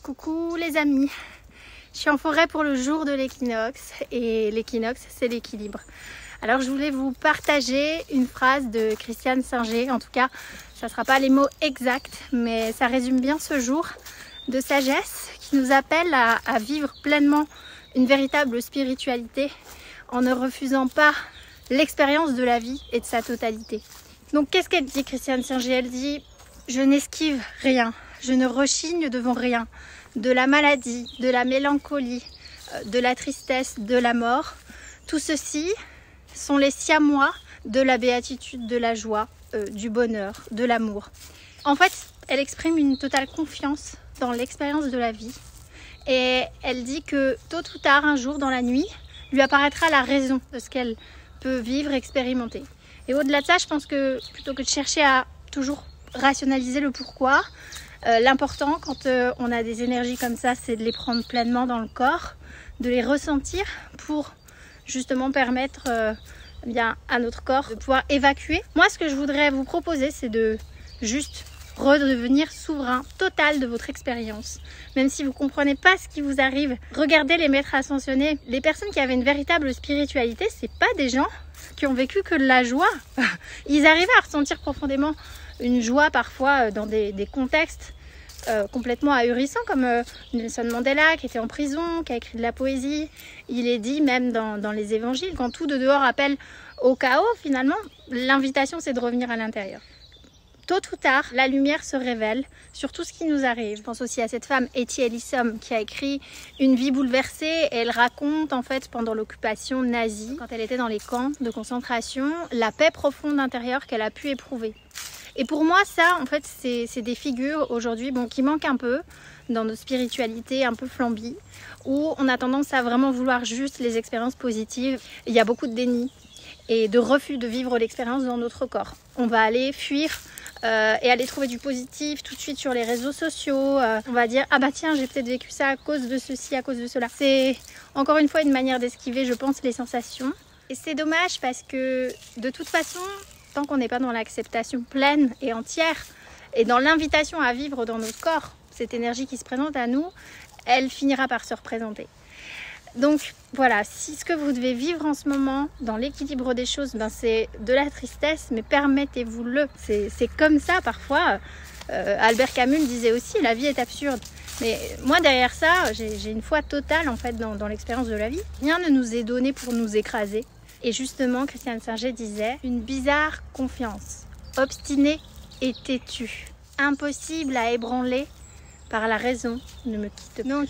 Coucou les amis, je suis en forêt pour le jour de l'équinoxe et l'équinoxe c'est l'équilibre. Alors je voulais vous partager une phrase de Christiane Singer, en tout cas ça ne sera pas les mots exacts mais ça résume bien ce jour de sagesse qui nous appelle à vivre pleinement une véritable spiritualité en ne refusant pas l'expérience de la vie et de sa totalité. Donc qu'est-ce qu'elle dit Christiane Singer? Elle dit « Je n'esquive rien, je ne rechigne devant rien, de la maladie, de la mélancolie, de la tristesse, de la mort. Tout ceci sont les siamois de la béatitude, de la joie, du bonheur, de l'amour. » En fait, elle exprime une totale confiance dans l'expérience de la vie et elle dit que tôt ou tard, un jour dans la nuit, lui apparaîtra la raison de ce qu'elle peut vivre, expérimenter. Et au-delà de ça, je pense que plutôt que de chercher à toujours rationaliser le pourquoi, l'important quand on a des énergies comme ça, c'est de les prendre pleinement dans le corps, de les ressentir pour justement permettre à notre corps de pouvoir évacuer. Moi, ce que je voudrais vous proposer, c'est de juste redevenir souverain total de votre expérience. Même si vous ne comprenez pas ce qui vous arrive, regardez les maîtres ascensionnés. Les personnes qui avaient une véritable spiritualité, c'est pas des gens qui ont vécu que de la joie. Ils arrivaient à ressentir profondément une joie parfois dans des contextes complètement ahurissants, comme Nelson Mandela qui était en prison, qui a écrit de la poésie. Il est dit même dans les évangiles, quand tout de dehors appelle au chaos, finalement, l'invitation c'est de revenir à l'intérieur. Tôt ou tard, la lumière se révèle sur tout ce qui nous arrive. Je pense aussi à cette femme, Etty Ellison, qui a écrit Une vie bouleversée. Et elle raconte en fait pendant l'occupation nazie, quand elle était dans les camps de concentration, la paix profonde intérieure qu'elle a pu éprouver. Et pour moi, ça, en fait, c'est des figures aujourd'hui qui manquent un peu dans notre spiritualité un peu flambie, où on a tendance à vraiment vouloir juste les expériences positives. Il y a beaucoup de déni et de refus de vivre l'expérience dans notre corps. On va aller fuir et aller trouver du positif tout de suite sur les réseaux sociaux. On va dire ah bah tiens, j'ai peut-être vécu ça à cause de ceci, à cause de cela. C'est encore une fois une manière d'esquiver, je pense, les sensations. Et c'est dommage parce que de toute façon, tant qu'on n'est pas dans l'acceptation pleine et entière et dans l'invitation à vivre dans notre corps, cette énergie qui se présente à nous, elle finira par se représenter. Donc voilà, si ce que vous devez vivre en ce moment dans l'équilibre des choses, c'est de la tristesse, mais permettez-vous-le. C'est comme ça parfois. Albert Camus le disait aussi, la vie est absurde. Mais moi derrière ça, j'ai une foi totale en fait dans l'expérience de la vie. Rien ne nous est donné pour nous écraser. Et justement, Christiane Singer disait une bizarre confiance, obstinée et têtue, impossible à ébranler par la raison, ne me quitte pas. Donc,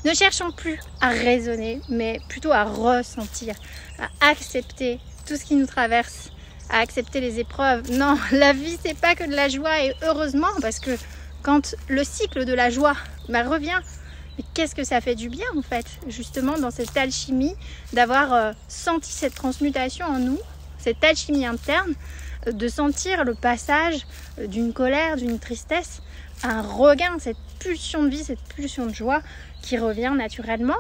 ne cherchons plus à raisonner, mais plutôt à ressentir, à accepter tout ce qui nous traverse, à accepter les épreuves. Non, la vie, c'est pas que de la joie, et heureusement, parce que quand le cycle de la joie revient, mais qu'est-ce que ça fait du bien en fait, justement dans cette alchimie, d'avoir senti cette transmutation en nous, cette alchimie interne, de sentir le passage d'une colère, d'une tristesse, un regain, cette pulsion de vie, cette pulsion de joie qui revient naturellement